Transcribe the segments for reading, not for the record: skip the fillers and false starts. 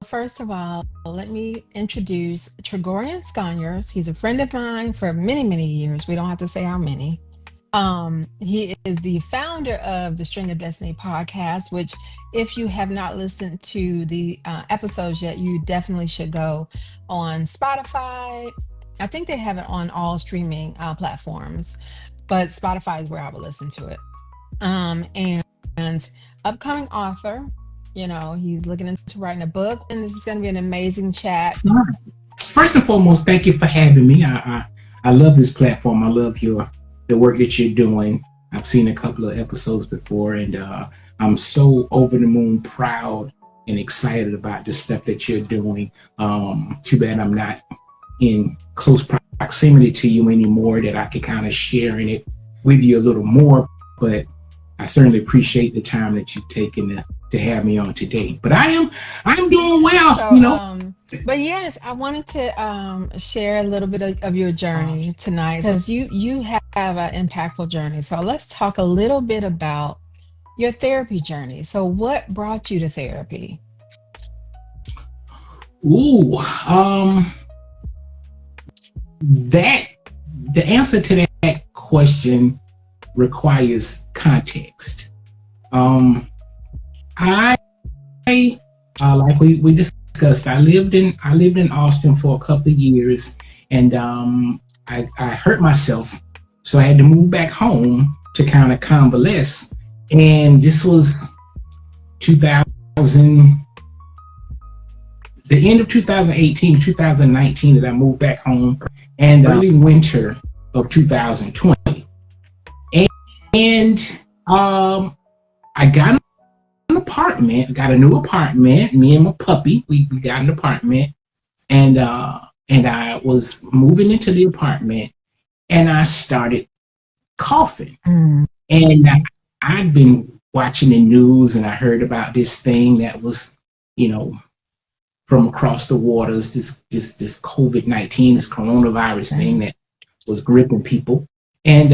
first of all, let me introduce Tregorian Sconyers. He's a friend of mine for many, many years. We don't have to say how many. He is the founder of the String of Destiny podcast, which, if you have not listened to the episodes yet, you definitely should go on Spotify. I think they have it on all streaming platforms, but Spotify is where I would listen to it. And upcoming author, he's looking into writing a book, and this is going to be an amazing chat. All right. First and foremost, thank you for having me. I love this platform. I love the work that you're doing. I've seen a couple of episodes before, and I'm so over the moon proud and excited about the stuff that you're doing. Too bad I'm not in close proximity to you anymore, that I could kind of share in it with you a little more, but I certainly appreciate the time that you've taken to have me on today. But I'm doing well, So, but yes, I wanted to share a little bit of your journey tonight, because you have an impactful journey. So let's talk a little bit about your therapy journey. So what brought you to therapy? Ooh, that the answer to that question requires context. I like we discussed, I lived in Austin for a couple of years, and I hurt myself, so I had to move back home to kind of convalesce. And this was 2000, the end of 2018, 2019, that I moved back home, and early winter of 2020. And I got a new apartment. Me and my puppy, we got an apartment, and I was moving into the apartment, and I started coughing. And I'd been watching the news, and I heard about this thing that was, from across the waters, this COVID-19, this coronavirus thing that was gripping people. And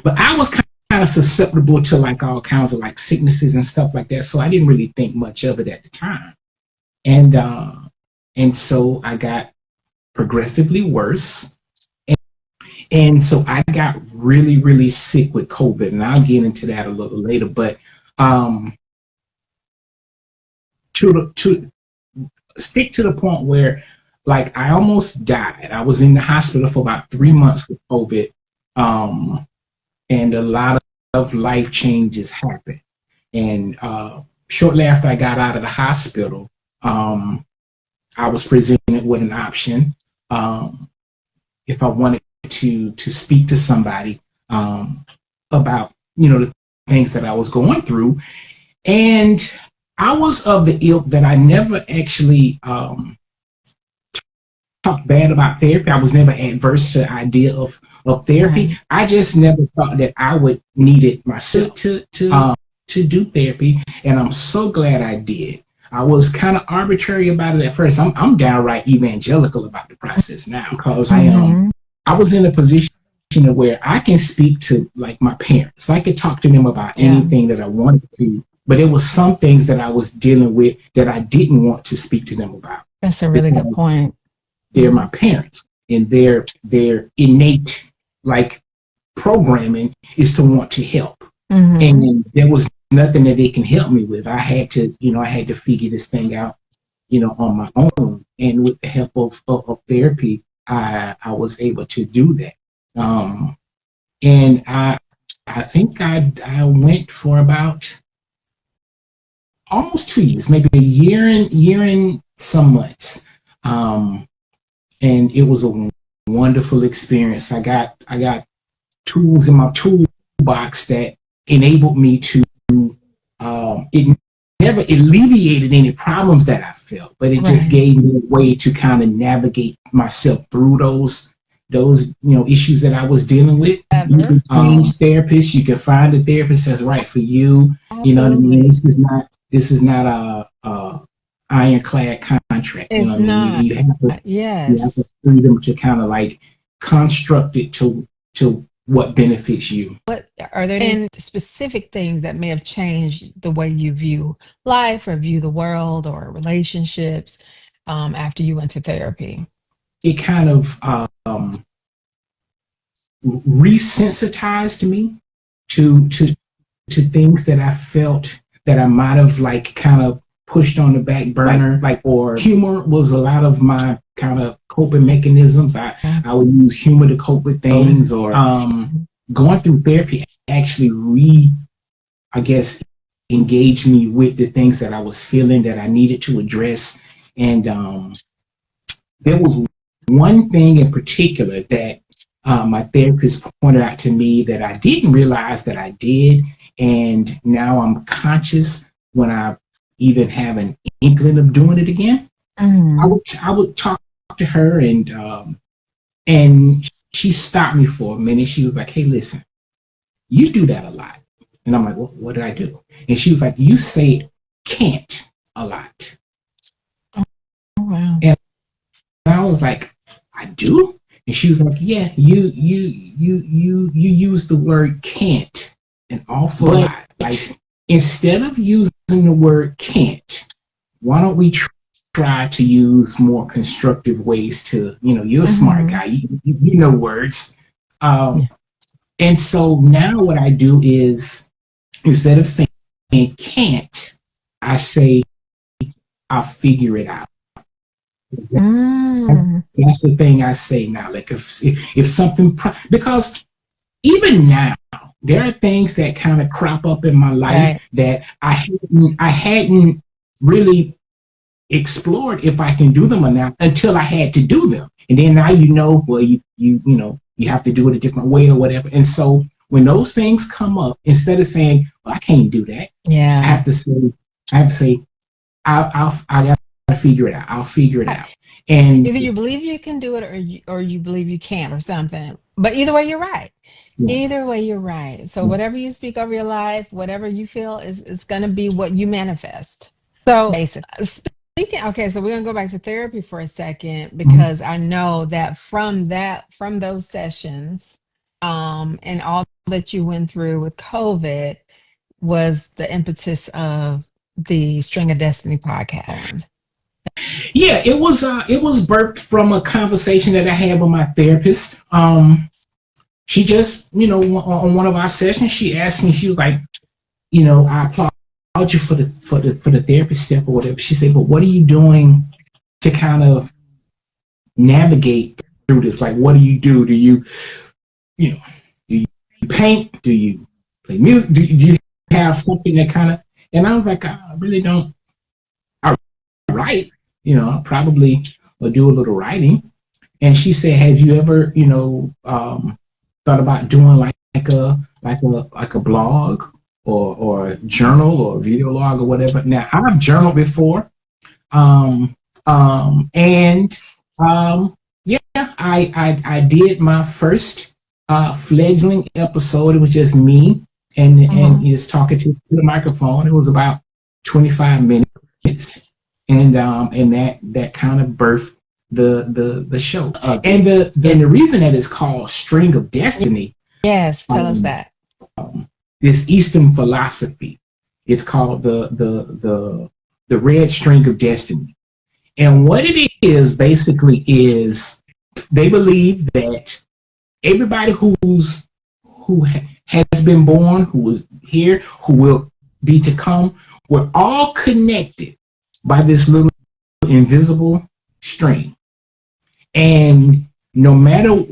but I was kind of susceptible to like all kinds of like sicknesses and stuff like that, so I didn't really think much of it at the time. And so I got progressively worse, and so I got really, really sick with COVID, and I'll get into that a little later. But to stick to the point where, like, I almost died. I was in the hospital for about 3 months with COVID, and a lot of life changes happened. And shortly after I got out of the hospital, I was presented with an option, if I wanted to speak to somebody about the things that I was going through. And I was of the ilk that I never actually talked bad about therapy. I was never adverse to the idea of therapy. Right. I just never thought that I would need it myself to do therapy, and I'm so glad I did. I was kind of arbitrary about it at first. I'm downright evangelical about the process now, because I was in a position where I can speak to, like, my parents. I could talk to them about anything that I wanted to, but there was some things that I was dealing with that I didn't want to speak to them about. That's a really good point. They're my parents, and their innate, like, programming is to want to help. And there was nothing that they can help me with. I had to figure this thing out, on my own. And with the help of therapy, I was able to do that. And I think I went for about almost 2 years, maybe a year and some months. And it was a wonderful experience. I got tools in my toolbox that enabled me to, it never alleviated any problems that I felt, but it just gave me a way to kind of navigate myself through those issues that I was dealing with. You can change therapists. You can find a therapist that's right for you. Absolutely. You know what I mean? This is not a ironclad contract. It's not. You have the freedom to kind of like construct it to what benefits you. What are there any specific things that may have changed the way you view life or view the world or relationships after you went to therapy? It kind of resensitized me to things that I felt that I might have like kind of pushed on the back burner, like or humor was a lot of my kind of coping mechanisms. I would use humor to cope with things, or going through therapy actually I guess engaged me with the things that I was feeling that I needed to address. And there was one thing in particular that my therapist pointed out to me that I didn't realize that I did, and now I'm conscious when I even have an inkling of doing it again. I would talk to her, and she stopped me for a minute. She was like, "Hey, listen, you do that a lot." And I'm like, "Well, what did I do?" And she was like, "You say can't a lot." Oh, wow. And I was like, "I do?" And she was like, "Yeah, you use the word can't an awful lot. Like, instead of using the word can't, why don't we try to use more constructive ways to, you're a smart guy, you know words." And so now what I do is, instead of saying can't, I say I'll figure it out. That's the thing I say now. Like if something, because even now there are things that kind of crop up in my life that I hadn't really explored if I can do them or not until I had to do them. And then now well, you have to do it a different way or whatever. And so when those things come up, instead of saying, "Well, I can't do that," I have to say, I got to figure it out. I'll figure it out. And either you believe you can do it, or you believe you can't, or something. But either way, you're right. Either way, you're right. So whatever you speak over your life, whatever you feel is going to be what you manifest. So basically, speaking, okay, so we're going to go back to therapy for a second, because I know that from those sessions, and all that you went through with COVID was the impetus of the String of Destiny podcast. Yeah, it was birthed from a conversation that I had with my therapist. She just, on one of our sessions, she asked me, she was like, "I applaud you for the therapy step or whatever." She said, "But what are you doing to kind of navigate through this? Like, what do you do? Do you paint? Do you play music? Do you have something that kind of?" And I was like, "I really don't. I write. I probably will do a little writing." And she said, "Have you ever, thought about doing like a blog or a journal or a video log or whatever?" Now, I've journaled before, yeah, I did my first fledgling episode. It was just me and just talking to the microphone. It was about 25 minutes, and that kind of birthed the show. And the reason that it's called String of Destiny. Yes, tell us that. This Eastern philosophy. It's called the red string of destiny. And what it is basically is they believe that everybody who has been born, who is here, who will be to come, we're all connected by this little invisible string. And no matter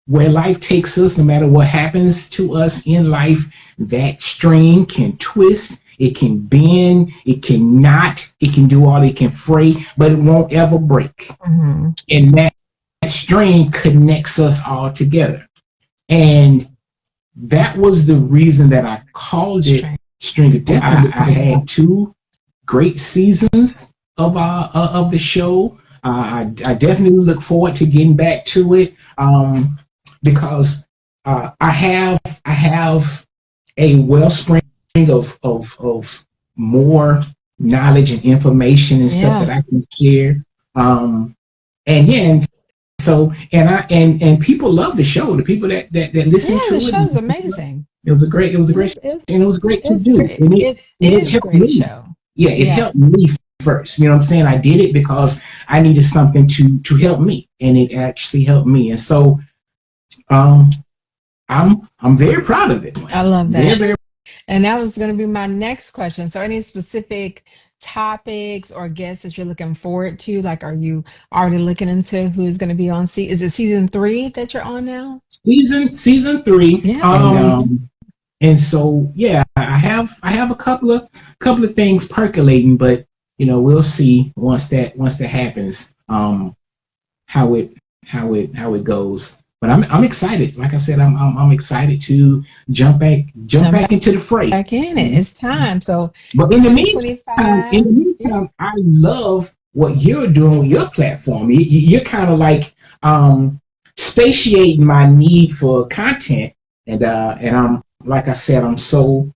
where life takes us, no matter what happens to us in life, that string can twist, it can bend, it can knot, it can do all, it can fray, but it won't ever break. And that string connects us all together. And that was the reason that I called it String of Destiny. I had 2 great seasons of the show. I definitely look forward to getting back to it, because I have a wellspring of more knowledge and information and stuff that I can share. And so and people love the show. The people that listen Yeah, the to it, show's amazing. it was a great, and it was great to It's a do, great, and it it is a helped great me. show. Yeah, it Yeah. helped me first. You know what I'm saying? I did it because I needed something to help me, and it actually helped me. And so um, I'm very proud of it. I love Very, that. very. And that was going to be my next question. So, any specific topics or guests that you're looking forward to? Like, are you already looking into who's going to be on is it season 3 that you're on now? Season three. Yeah. And so yeah, I have a couple of things percolating, but we'll see once that happens. How it goes. But I'm excited. Like I said, I'm excited to jump Jump back into the fray. back in it. It's time. So, But in 2025. the Yeah. meantime, I love what you're doing with your platform. You're kind of like satiating my need for content, and I'm like I said, I'm so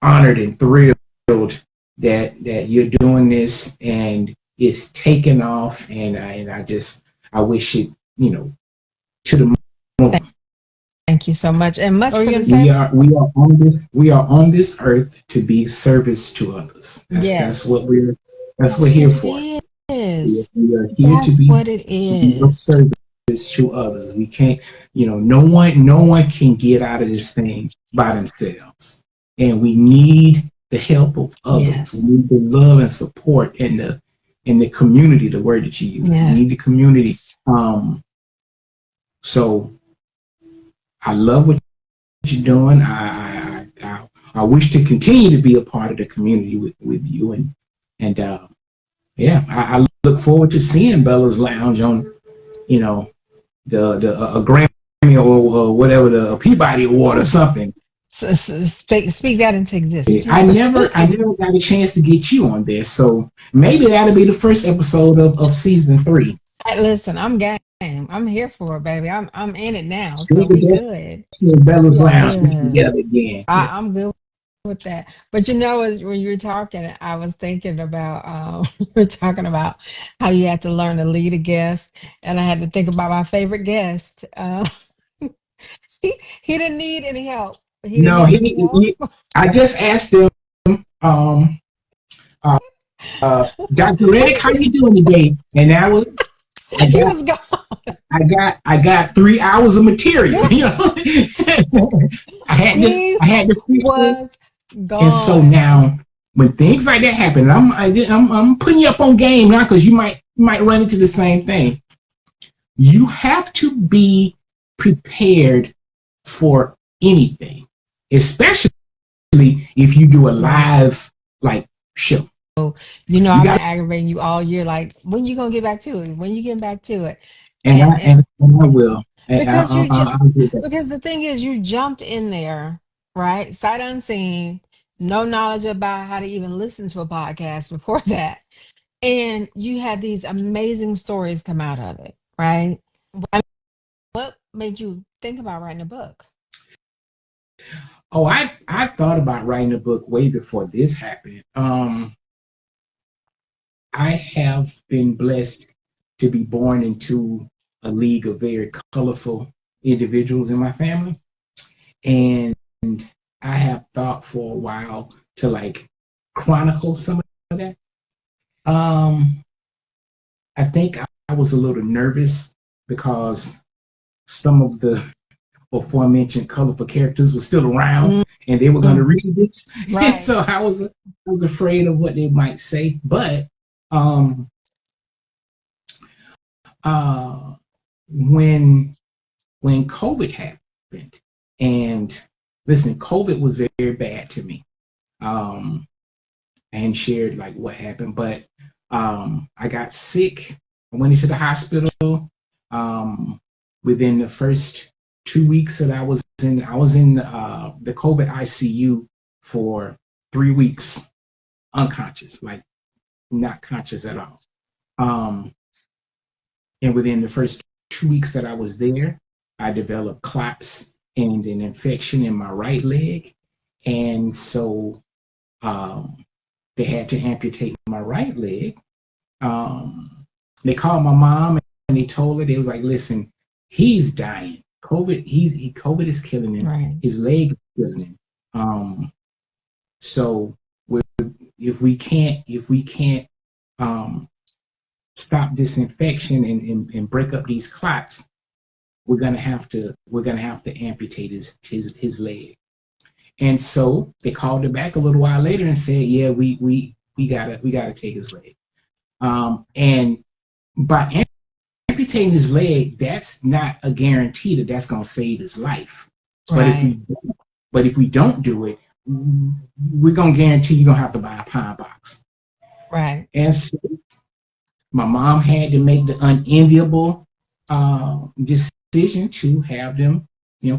honored and thrilled that you're doing this and it's taking off, and I wish it to the moon. Thank you so much. And much for the We same. are we are on this earth to be service to others. That's what Yes. we're That's here what it for. is. We are here to That's be what it of is. service to others. We can't, no one can get out of this thing by themselves, and we need the help of others. We Yes. need the love and support in the community. The word that you use, we Yes. need the community. So I love what you're doing. I wish to continue to be a part of the community with you, and yeah, I look forward to seeing Bella's Lounge on the a Grammy or whatever, the Peabody Award or something. Speak that into existence. I never got a chance to get you on there, so maybe that'll be the first episode of season 3. Hey, listen, I'm game. I'm here for it, baby. I'm in it now, so Maybe we that's good. Bella's We are Lounge good. together again. Yeah. I'm good with that. But when you were talking, I was thinking about we're talking about how you had to learn to lead a guest, and I had to think about my favorite guest. He didn't need any help. He didn't No, need any help. I just asked him, um, uh, Dr. What Reddick, did how you? you doing today? And that was I He got was gone. I got 3 hours of material. He I had to fix it. was And so gone. now, when things like that happen, I'm putting you up on game now because you might run into the same thing. You have to be prepared for anything, especially if you do a Right. live like show. You I've been got aggravating you all year. Like, when you gonna get back to it? When you getting back to it? and I And and I will. because I'll do that. because the thing is, you jumped in there, right? Sight unseen, no knowledge about how to even listen to a podcast before that, and you had these amazing stories come out of it, right? I mean, what made you think about writing a book? Oh, I thought about writing a book way before this happened. I have been blessed to be born into a league of very colorful individuals in my family, and I have thought for a while to like chronicle some of that. Um, I think I was a little nervous because some of the aforementioned colorful characters were still around and they were going to Mm, read it. And right. so I was afraid of what they might say. But um, uh, when COVID happened, and listen, COVID was very bad to me. Um, and shared like what happened, but I got sick. I went into the hospital. Um, Within the first 2 weeks that I was in the COVID ICU for 3 weeks, unconscious, like not conscious at all. Um, and within the first 2 weeks that I was there, I developed clots and an infection in my right leg, and so um, they had to amputate my right leg. They called my mom they told her, they was like, listen, he's dying. COVID is killing him. Right. His leg is killing him. So we're, if we can't um, stop this infection and break up these clots, we're gonna have to amputate his leg. And so they called her back a little while later and said, yeah, we gotta take his leg. And by amputating his leg, that's not a guarantee that that's gonna save his life. But if Right. we but if we don't do it, we're gonna guarantee you're gonna have to buy a pine box. Right. And so my mom had to make the unenviable decision to have them,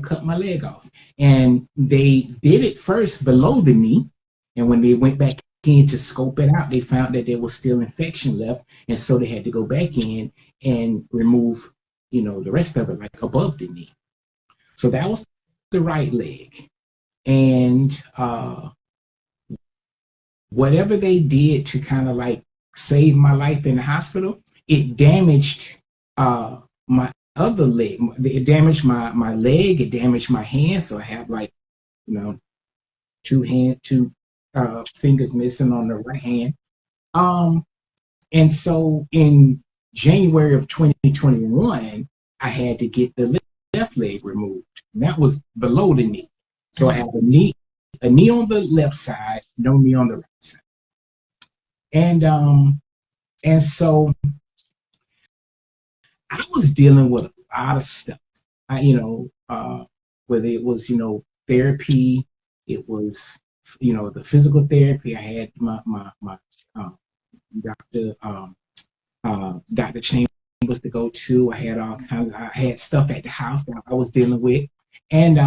cut my leg off. And they did it first below the knee. And when they went back in to scope it out, they found that there was still infection left. And so they had to go back in and remove, the rest of it, like above the knee. So that was the right leg. And whatever they did to kind of like save my life in the hospital, it damaged my other leg. It damaged my leg. It damaged my hand. So I have like, you know, two fingers missing on the right hand. Um, and so in January of 2021, I had to get the left leg removed. And that was below the knee. So I Mm. have a knee on the left side, no knee on the right side. And so I was dealing with a lot of stuff. Whether it was therapy, it was the physical therapy. I had my um, doctor Dr. Chambers to go to. I had all kinds. I had stuff at the house that I was dealing with, and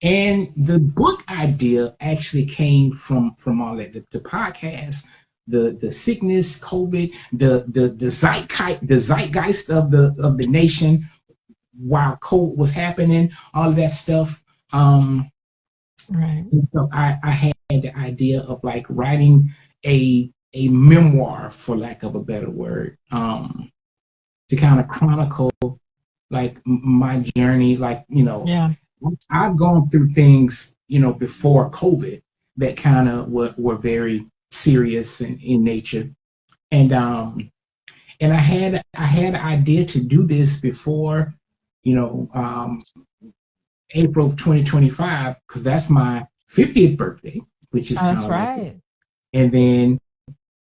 the book idea actually came from all that the podcast, the sickness, COVID, the zeitgeist of the nation while COVID was happening, all of that stuff. Right. And so I had the idea of like writing a memoir, for lack of a better word, to kind of chronicle like my journey, like Yeah. I've gone through things, before COVID that kind of were very serious in nature. And I had an idea to do this before, you know, um, April of 2025, because that's my 50th birthday, which is Oh, kind that's of like, right. and then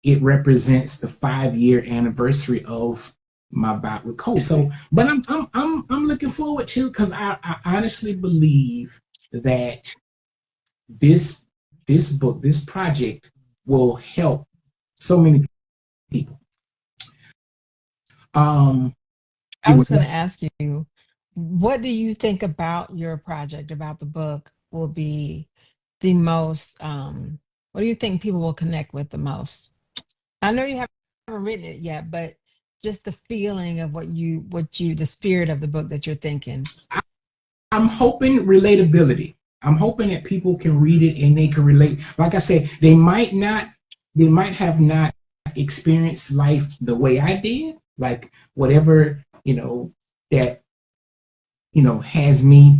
it represents the 5-year anniversary of my bout with COVID. So, but I'm looking forward to, because I honestly believe that this this book, this project will help so many people. Um, I it was was going to ask you, what do you think about your project, about the book, will be the most, what do you think people will connect with the most? I know you haven't written it yet, but just the feeling of the spirit of the book that you're thinking. I'm hoping relatability. I'm hoping that people can read it and they can relate. Like I said, they might have not experienced life the way I did, like whatever, that, has me,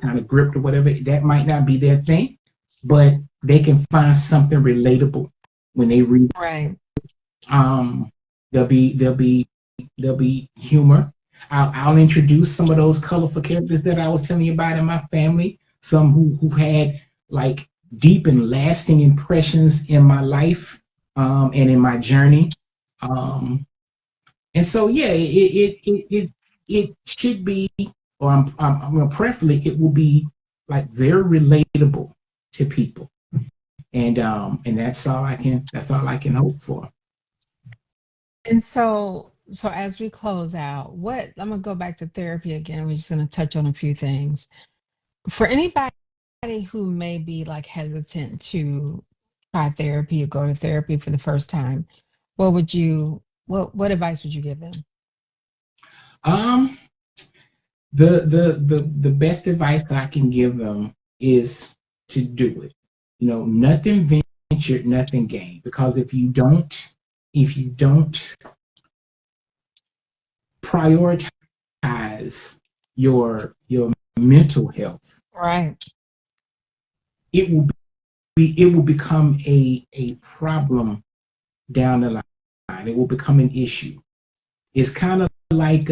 kind of gripped or whatever, that might not be their thing, but they can find something relatable when they read. Right. Um, there'll be there'll be there'll be humor. I'll introduce some of those colorful characters that I was telling you about in my family. Some who've had like deep and lasting impressions in my life, and in my journey. Um, and so yeah, it should be, or preferably it will be like very relatable to people, and that's all I can hope for. And so as we close out, what I'm gonna go back to therapy again. We're just gonna touch on a few things. For anybody who may be like hesitant to try therapy or go to therapy for the first time, what advice would you give them? Um, the best advice I can give them is to do it. Nothing ventured, nothing gained. Because if you don't prioritize your mental health, Right. it will it will become a problem down the line. It will become an issue. It's kind of like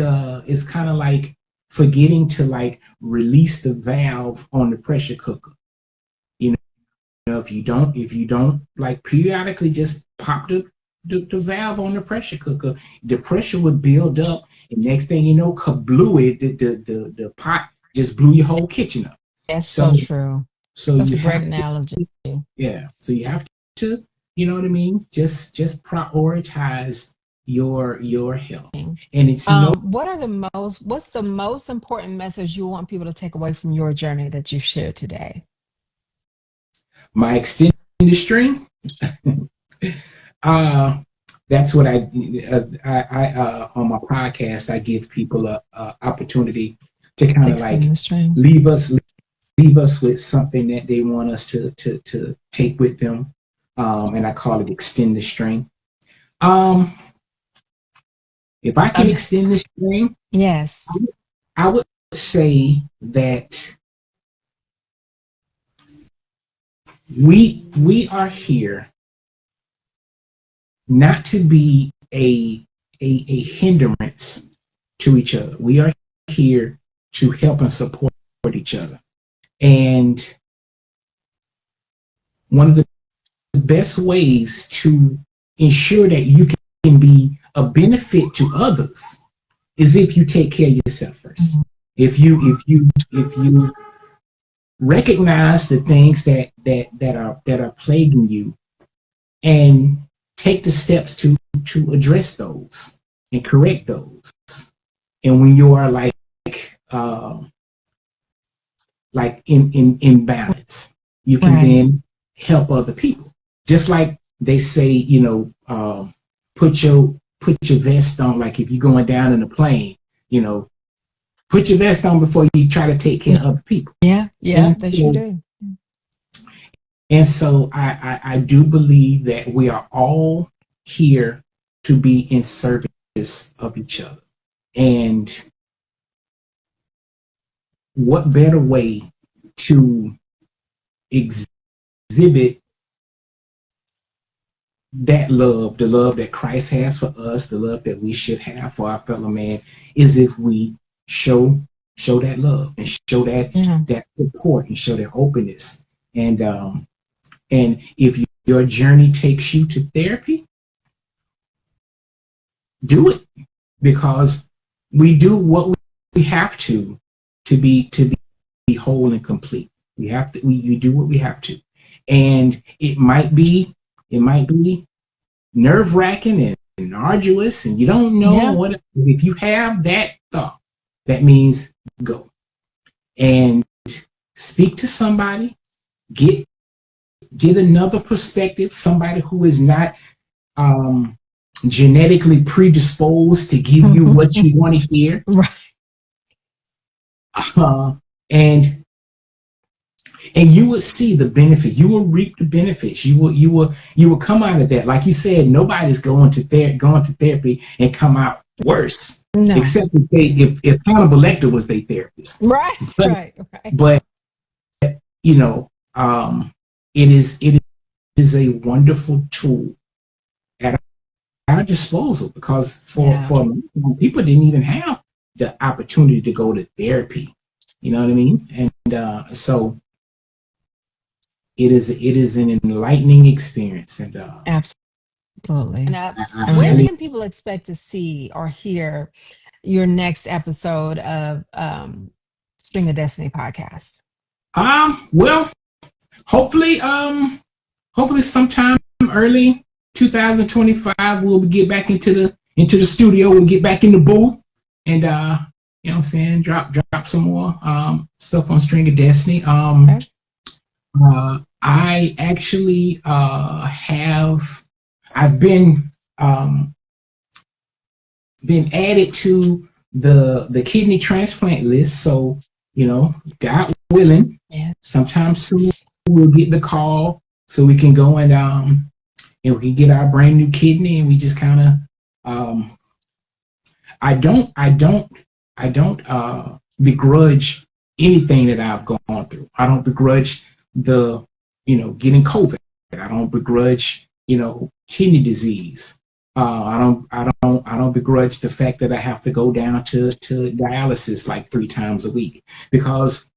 forgetting to like release the valve on the pressure cooker. You know, if you don't like periodically just pop the valve on the pressure cooker, the pressure would build up, and next thing you know, kablooey, the pot just blew your whole kitchen up. That's So so true. so That's you a great have analogy. yeah. So you have to, you know what I mean? Just prioritize your health. And it's no What's the most important message you want people to take away from your journey that you shared today? my extended string. uh that's what I on my podcast I give people a opportunity to kind of Extend like the stream. leave us leave us with something that they want us to take with them. And I call it extend the string. Um if I can Um, extend the string, yes. I would say that we are here not to be a hindrance to each other. We are here to help and support each other. And one of the best ways to ensure that you can be a benefit to others is if you take care of yourself first. Mhm. If you recognize the things that are plaguing you and take the steps to address those and correct those. And when you are uh, like in balance, you can Right. then help other people. Just like they say, you know, put your vest on. Like if you're going down in a plane, you know, put your vest on before you try to take care of other people. Yeah. Yeah. And They sure so, do. I do believe that we are all here to be in service of each other. And what better way to exhibit that love, the love that Christ has for us, the love that we should have for our fellow man, is if we show that love and show Yeah. that support and show that openness. And if your journey takes you to therapy, do it, because we do what we have to be whole and complete. We do what we have to, and it might be nerve wracking and arduous, and you don't know Yeah. what. If you have that thought, that means go and speak to somebody, get another perspective, somebody who is not um, genetically predisposed to give you what you want to hear, Right. uh, and you will see the benefit. You will reap the benefits. You will come out of that. Like you said, nobody's going to therapy and come out worse, No. except if Hannibal Lecter was their therapist. Right. But Right. Right. but you know, it is a wonderful tool at our disposal, because Yeah. for people didn't even have the opportunity to go to therapy. You know what I mean? And so it is an enlightening experience, and Absolutely. And I when highly can people expect to see or hear your next episode of String of Destiny podcast? well, hopefully hopefully sometime early 2025 we'll get back into the studio. We'll get back in the booth and you know what I'm saying, drop some more stuff on String of Destiny. Okay. I actually I've been added to the kidney transplant list. So, you know, God willing, Yeah. sometime soon we'll get the call so we can go and we can get our brand new kidney, and we just kind of I don't begrudge anything that I've gone through. I don't begrudge the, getting COVID. I don't begrudge, kidney disease. I don't begrudge the fact that I have to go down to dialysis like 3 times a week, because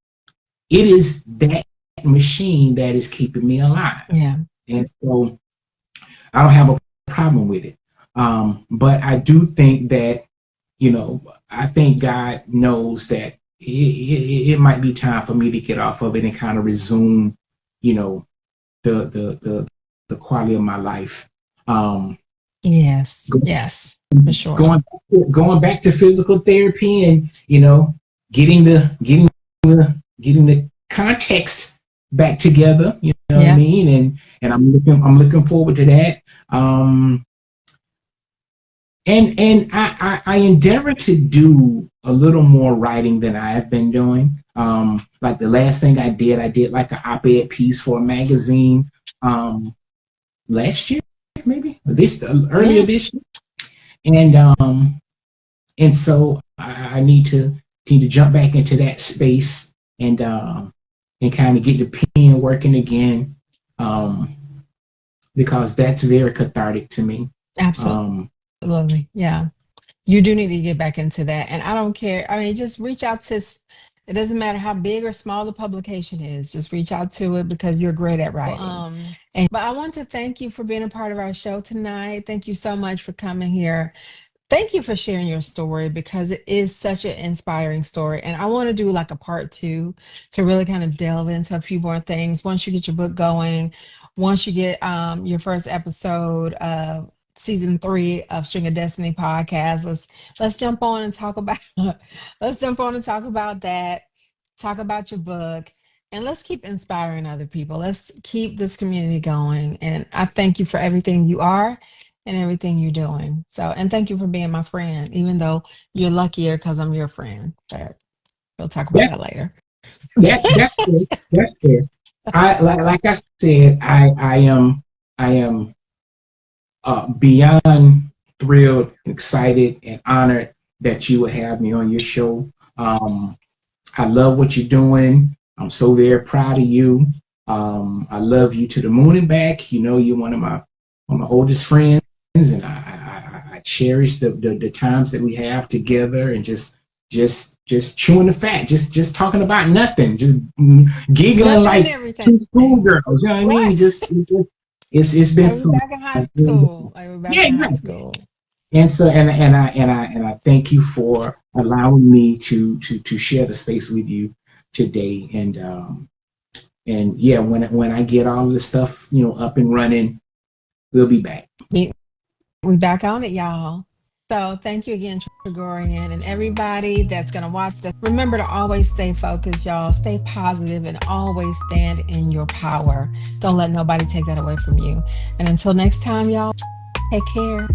it is that machine that is keeping me alive. Yeah. And so I don't have a problem with it. But I do think that, I think God knows that it might be time for me to get off of it and kind of resume, you know, the quality of my life. Um, Yes. Yes. For sure. going going back to physical therapy, and getting the context back together. You know what I Yeah. mean? And I'm looking forward to that. And I endeavor to do a little more writing than I have been doing. Like the last thing I did like an op-ed piece for a magazine last year, maybe this earlier Yeah. this year, and so I need to jump back into that space, and kind of get the pen working again, um, because that's very cathartic to me. Um, Absolutely. Yeah. You do need to get back into that. And I don't care. I mean, just reach out to, it doesn't matter how big or small the publication is, just reach out to it because you're great at writing. But I want to thank you for being a part of our show tonight. Thank you so much for coming here. Thank you for sharing your story because it is such an inspiring story. And I want to do like a part two to really kind of delve into a few more things. Once you get your book going, once you get your first episode of season 3 of String of Destiny podcast, let's jump on and talk about let's jump on and talk about that, talk about your book, and let's keep inspiring other people. Let's keep this community going. And I thank you for everything you are and everything you're doing. So, and thank you for being my friend, even though you're luckier because I'm your friend. But we'll talk about that that later. that's fair. That's fair. Like I said, I am beyond thrilled, excited, and honored that you would have me on your show. I love what you're doing. I'm so very proud of you. I love you to the moon and back. You're one of my oldest friends, and I cherish the times that we have together, and just chewing the fat, just talking about nothing, just giggling Nothing and like everything. two schoolgirls. You know what I mean? Right. It's been Like we're fun. back in high school. Like we're back Yeah, in high exactly. school. And so and I thank you for allowing me to share the space with you today. And yeah, when I get all this stuff up and running, we'll be back. We back on it, y'all. So thank you again, Gregorian, and everybody that's gonna watch this. Remember to always stay focused, y'all. Stay positive and always stand in your power. Don't let nobody take that away from you. And until next time, y'all, take care.